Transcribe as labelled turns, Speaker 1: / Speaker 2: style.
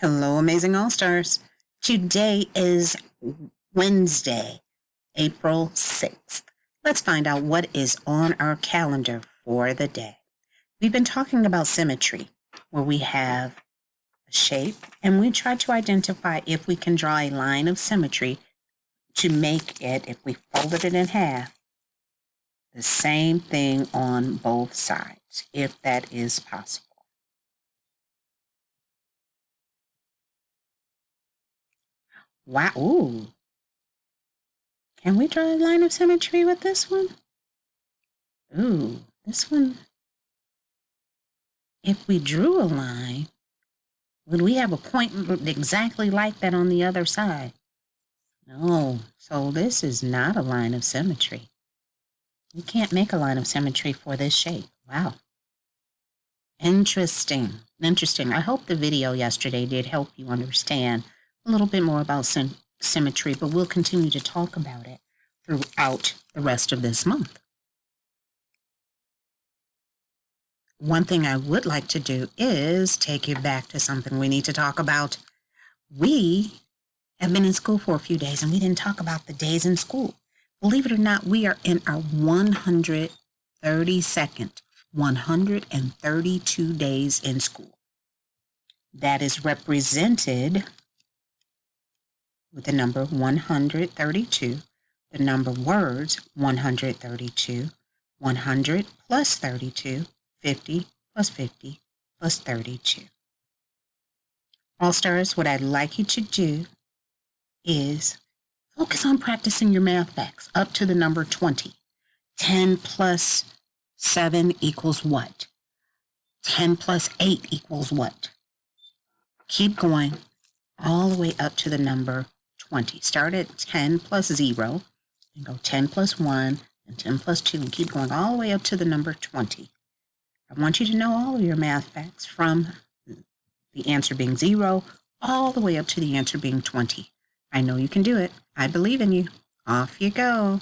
Speaker 1: Hello, Amazing All Stars. Today is Wednesday, April 6th. Let's find out what is on our calendar for the day. We've been talking about symmetry, where we have a shape and we try to identify if we can draw a line of symmetry to make it, if we folded it in half, the same thing on both sides, if that is possible. Wow. Ooh. Can we draw a line of symmetry with this one? Ooh, this one. If we drew a line, would we have a point exactly like that on the other side? No. So this is not a line of symmetry. We can't make a line of symmetry for this shape. Wow. Interesting. Interesting. I hope the video yesterday did help you understand a little bit more about symmetry, but we'll continue to talk about it throughout the rest of this month. One thing I would like to do is take you back to something we need to talk about. We have been in school for a few days and we didn't talk about the days in school. Believe it or not, we are in our 132nd, 132 days in school. That is represented with the number 132, the number words 132, 100 plus 32, 50 plus 50 plus 32. All Stars, what I'd like you to do is focus on practicing your math facts up to the number 20. 10 plus 7 equals what? 10 plus 8 equals what? Keep going all the way up to the number 20. Start at 10 plus 0 and go 10 plus 1 and 10 plus 2 and keep going all the way up to the number 20. I want you to know all of your math facts from the answer being 0 all the way up to the answer being 20. I know you can do it. I believe in you. Off you go.